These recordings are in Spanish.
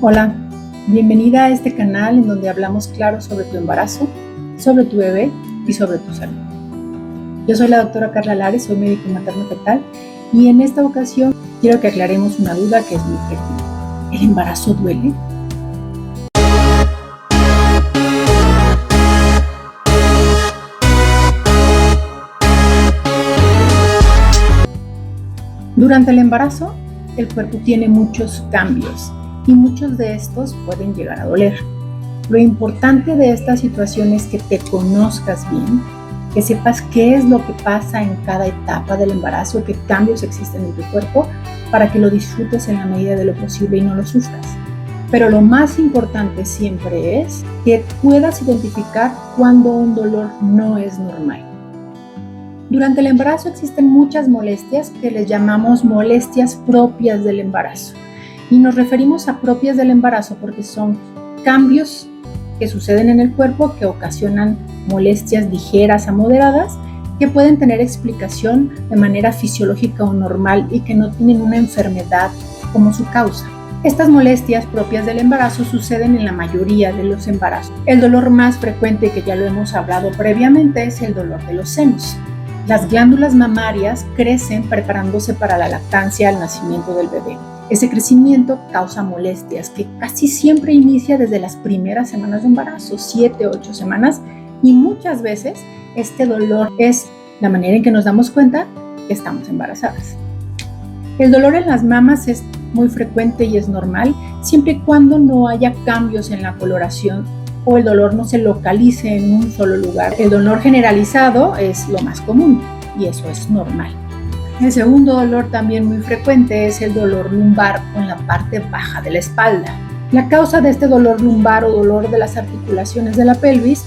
Hola, bienvenida a este canal en donde hablamos claro sobre tu embarazo, sobre tu bebé y sobre tu salud. Yo soy la doctora Carla Lares, soy médico materno-fetal y en esta ocasión quiero que aclaremos una duda que es muy frecuente. ¿El embarazo duele? Durante el embarazo, el cuerpo tiene muchos cambios y muchos de estos pueden llegar a doler. Lo importante de esta situación es que te conozcas bien, que sepas qué es lo que pasa en cada etapa del embarazo, qué cambios existen en tu cuerpo, para que lo disfrutes en la medida de lo posible y no lo sufras. Pero lo más importante siempre es que puedas identificar cuando un dolor no es normal. Durante el embarazo existen muchas molestias que les llamamos molestias propias del embarazo. Y nos referimos a propias del embarazo porque son cambios que suceden en el cuerpo que ocasionan molestias ligeras a moderadas que pueden tener explicación de manera fisiológica o normal y que no tienen una enfermedad como su causa. Estas molestias propias del embarazo suceden en la mayoría de los embarazos. El dolor más frecuente, que ya lo hemos hablado previamente, es el dolor de los senos. Las glándulas mamarias crecen preparándose para la lactancia al nacimiento del bebé. Ese crecimiento causa molestias que casi siempre inicia desde las primeras semanas de embarazo, 7 u 8 semanas, y muchas veces este dolor es la manera en que nos damos cuenta que estamos embarazadas. El dolor en las mamas es muy frecuente y es normal, siempre y cuando no haya cambios en la coloración o el dolor no se localice en un solo lugar. El dolor generalizado es lo más común y eso es normal. El segundo dolor también muy frecuente es el dolor lumbar en la parte baja de la espalda. La causa de este dolor lumbar o dolor de las articulaciones de la pelvis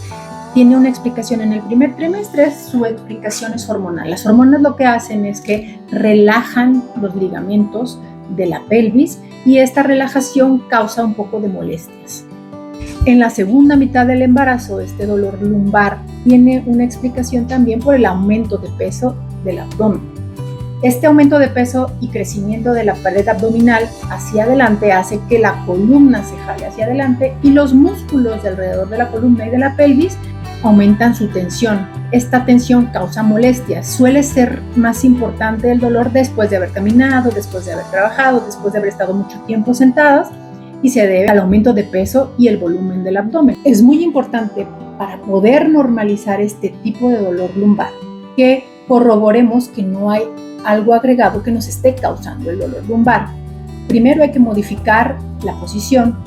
tiene una explicación en el primer trimestre, su explicación es hormonal. Las hormonas lo que hacen es que relajan los ligamentos de la pelvis y esta relajación causa un poco de molestias. En la segunda mitad del embarazo, este dolor lumbar tiene una explicación también por el aumento de peso del abdomen. Este aumento de peso y crecimiento de la pared abdominal hacia adelante hace que la columna se jale hacia adelante y los músculos de alrededor de la columna y de la pelvis aumentan su tensión. Esta tensión causa molestias. Suele ser más importante el dolor después de haber caminado, después de haber trabajado, después de haber estado mucho tiempo sentadas y se debe al aumento de peso y el volumen del abdomen. Es muy importante para poder normalizar este tipo de dolor lumbar que corroboremos que no hay algo agregado que nos esté causando el dolor lumbar. Primero hay que modificar la posición,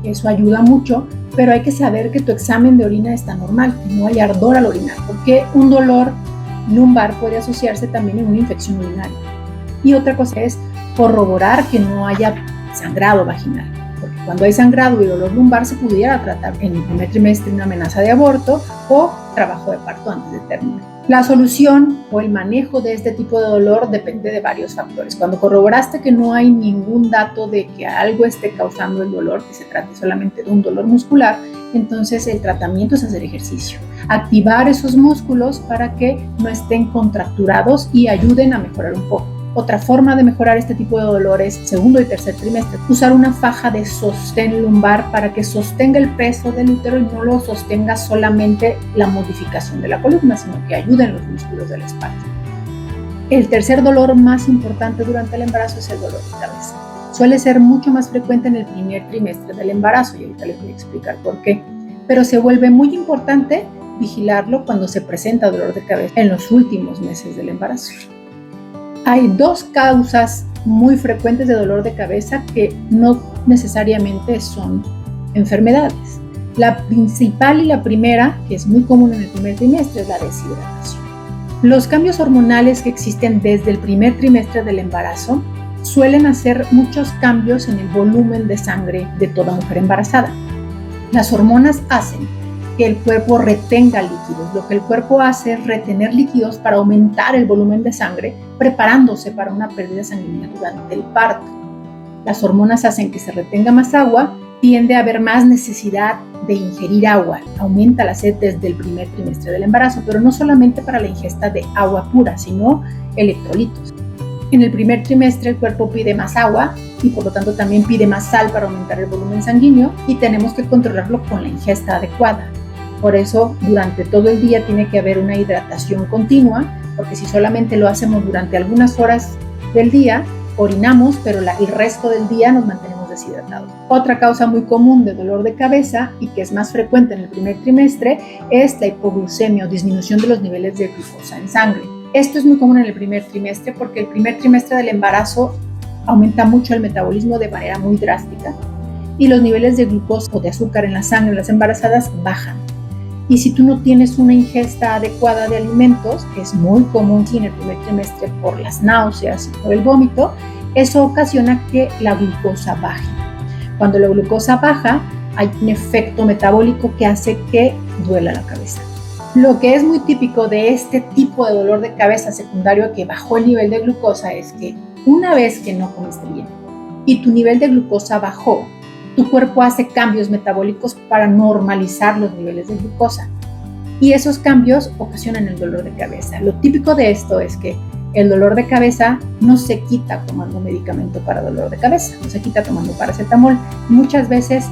eso ayuda mucho, pero hay que saber que tu examen de orina está normal, que no hay ardor al orinar, porque un dolor lumbar puede asociarse también en una infección urinaria. Y otra cosa es corroborar que no haya sangrado vaginal, porque cuando hay sangrado y dolor lumbar se pudiera tratar en el primer trimestre una amenaza de aborto o trabajo de parto antes de término. La solución o el manejo de este tipo de dolor depende de varios factores. Cuando corroboraste que no hay ningún dato de que algo esté causando el dolor, que se trate solamente de un dolor muscular, entonces el tratamiento es hacer ejercicio. Activar esos músculos para que no estén contracturados y ayuden a mejorar un poco. Otra forma de mejorar este tipo de dolores, segundo y tercer trimestre, usar una faja de sostén lumbar para que sostenga el peso del útero y no lo sostenga solamente la modificación de la columna, sino que ayuden los músculos de la espalda. El tercer dolor más importante durante el embarazo es el dolor de cabeza. Suele ser mucho más frecuente en el primer trimestre del embarazo y ahorita les voy a explicar por qué, pero se vuelve muy importante vigilarlo cuando se presenta dolor de cabeza en los últimos meses del embarazo. Hay dos causas muy frecuentes de dolor de cabeza que no necesariamente son enfermedades. La principal y la primera, que es muy común en el primer trimestre, es la deshidratación. Los cambios hormonales que existen desde el primer trimestre del embarazo suelen hacer muchos cambios en el volumen de sangre de toda mujer embarazada. Las hormonas hacen que el cuerpo retenga líquidos. Lo que el cuerpo hace es retener líquidos para aumentar el volumen de sangre, preparándose para una pérdida sanguínea durante el parto. Las hormonas hacen que se retenga más agua, tiende a haber más necesidad de ingerir agua, aumenta la sed desde el primer trimestre del embarazo, pero no solamente para la ingesta de agua pura, sino electrolitos. En el primer trimestre el cuerpo pide más agua y por lo tanto también pide más sal para aumentar el volumen sanguíneo y tenemos que controlarlo con la ingesta adecuada. Por eso durante todo el día tiene que haber una hidratación continua, porque si solamente lo hacemos durante algunas horas del día, orinamos, pero el resto del día nos mantenemos deshidratados. Otra causa muy común de dolor de cabeza y que es más frecuente en el primer trimestre es la hipoglucemia o disminución de los niveles de glucosa en sangre. Esto es muy común en el primer trimestre porque el primer trimestre del embarazo aumenta mucho el metabolismo de manera muy drástica y los niveles de glucosa o de azúcar en la sangre de las embarazadas bajan. Y si tú no tienes una ingesta adecuada de alimentos, que es muy común en el primer trimestre por las náuseas y por el vómito, eso ocasiona que la glucosa baje. Cuando la glucosa baja, hay un efecto metabólico que hace que duela la cabeza. Lo que es muy típico de este tipo de dolor de cabeza secundario que bajó el nivel de glucosa es que una vez que no comiste bien y tu nivel de glucosa bajó, tu cuerpo hace cambios metabólicos para normalizar los niveles de glucosa y esos cambios ocasionan el dolor de cabeza. Lo típico de esto es que el dolor de cabeza no se quita tomando medicamento para dolor de cabeza, no se quita tomando paracetamol. Muchas veces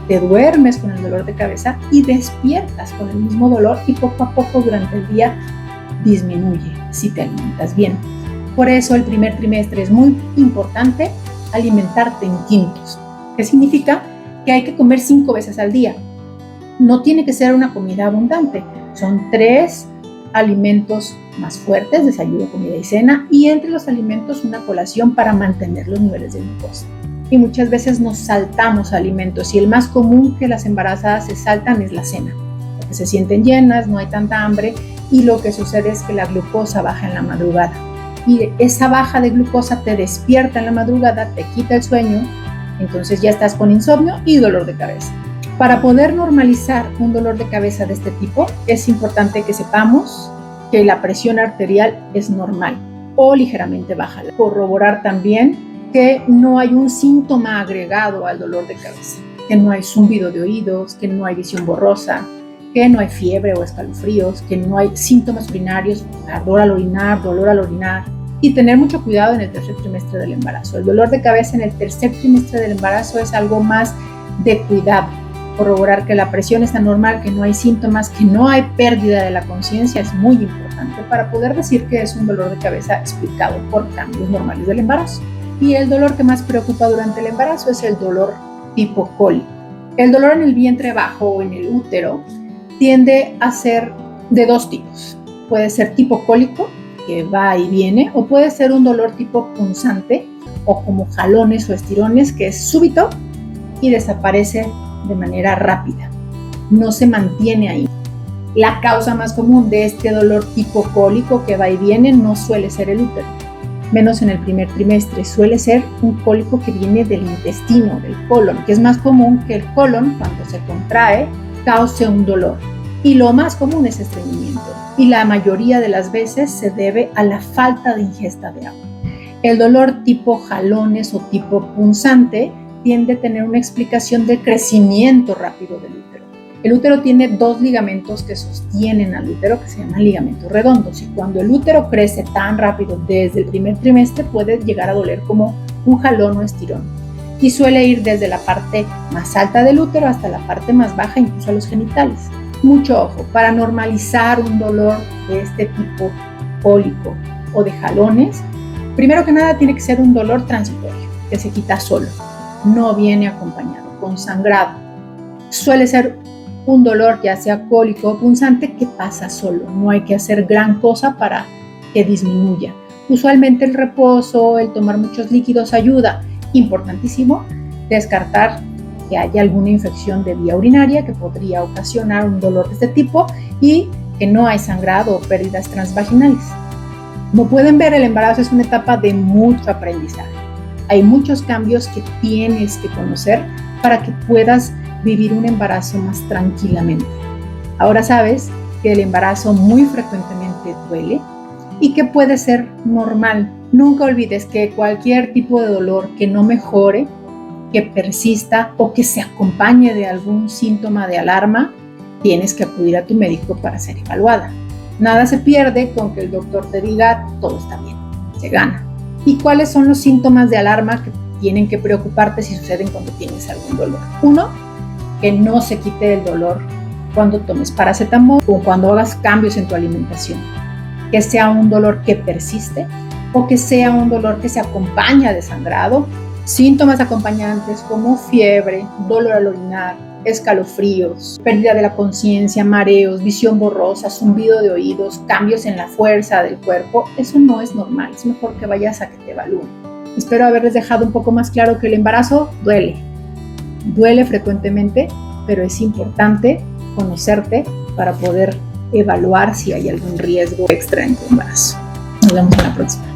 te duermes con el dolor de cabeza y despiertas con el mismo dolor y poco a poco durante el día disminuye si te alimentas bien. Por eso el primer trimestre es muy importante alimentarte en quintos. ¿Qué significa? Que hay que comer 5 veces al día. No tiene que ser una comida abundante. Son 3 alimentos más fuertes, desayuno, comida y cena, y entre los alimentos una colación para mantener los niveles de glucosa. Y muchas veces nos saltamos alimentos y el más común que las embarazadas se saltan es la cena, porque se sienten llenas, no hay tanta hambre y lo que sucede es que la glucosa baja en la madrugada. Y esa baja de glucosa te despierta en la madrugada, te quita el sueño, entonces ya estás con insomnio y dolor de cabeza. Para poder normalizar un dolor de cabeza de este tipo, es importante que sepamos que la presión arterial es normal o ligeramente baja. Corroborar también que no hay un síntoma agregado al dolor de cabeza, que no hay zumbido de oídos, que no hay visión borrosa, que no hay fiebre o escalofríos, que no hay síntomas urinarios, ardor al orinar, y tener mucho cuidado en el tercer trimestre del embarazo. El dolor de cabeza en el tercer trimestre del embarazo es algo más de cuidado. Corroborar que la presión está normal, que no hay síntomas, que no hay pérdida de la conciencia es muy importante para poder decir que es un dolor de cabeza explicado por cambios normales del embarazo. Y el dolor que más preocupa durante el embarazo es el dolor tipo cólico. El dolor en el vientre bajo o en el útero tiende a ser de 2 tipos. Puede ser tipo cólico, que va y viene, o puede ser un dolor tipo punzante o como jalones o estirones, que es súbito y desaparece de manera rápida. No se mantiene ahí. La causa más común de este dolor tipo cólico que va y viene no suele ser el útero, menos en el primer trimestre. Suele ser un cólico que viene del intestino, del colon, que es más común que el colon, cuando se contrae, cause un dolor. Y lo más común es estreñimiento. Y la mayoría de las veces se debe a la falta de ingesta de agua. El dolor tipo jalones o tipo punzante tiende a tener una explicación de crecimiento rápido del útero. El útero tiene 2 ligamentos que sostienen al útero, que se llaman ligamentos redondos, y cuando el útero crece tan rápido desde el primer trimestre puede llegar a doler como un jalón o estirón, y suele ir desde la parte más alta del útero hasta la parte más baja, incluso a los genitales. Mucho ojo, para normalizar un dolor de este tipo cólico o de jalones, primero que nada tiene que ser un dolor transitorio, que se quita solo, no viene acompañado, con sangrado. Suele ser un dolor ya sea cólico o punzante que pasa solo, no hay que hacer gran cosa para que disminuya. Usualmente el reposo, el tomar muchos líquidos ayuda. Importantísimo descartar que haya alguna infección de vía urinaria que podría ocasionar un dolor de este tipo y que no hay sangrado o pérdidas transvaginales. Como pueden ver, el embarazo es una etapa de mucho aprendizaje. Hay muchos cambios que tienes que conocer para que puedas vivir un embarazo más tranquilamente. Ahora sabes que el embarazo muy frecuentemente duele y que puede ser normal. Nunca olvides que cualquier tipo de dolor que no mejore, que persista o que se acompañe de algún síntoma de alarma, tienes que acudir a tu médico para ser evaluada. Nada se pierde con que el doctor te diga todo está bien, se gana. ¿Y cuáles son los síntomas de alarma que tienen que preocuparte si suceden cuando tienes algún dolor? 1, que no se quite el dolor cuando tomes paracetamol o cuando hagas cambios en tu alimentación. Que sea un dolor que persiste o que sea un dolor que se acompaña de sangrado. Síntomas acompañantes como fiebre, dolor al orinar, escalofríos, pérdida de la conciencia, mareos, visión borrosa, zumbido de oídos, cambios en la fuerza del cuerpo. Eso no es normal, es mejor que vayas a que te evalúen. Espero haberles dejado un poco más claro que el embarazo duele frecuentemente, pero es importante conocerte para poder evaluar si hay algún riesgo extra en tu embarazo. Nos vemos en la próxima.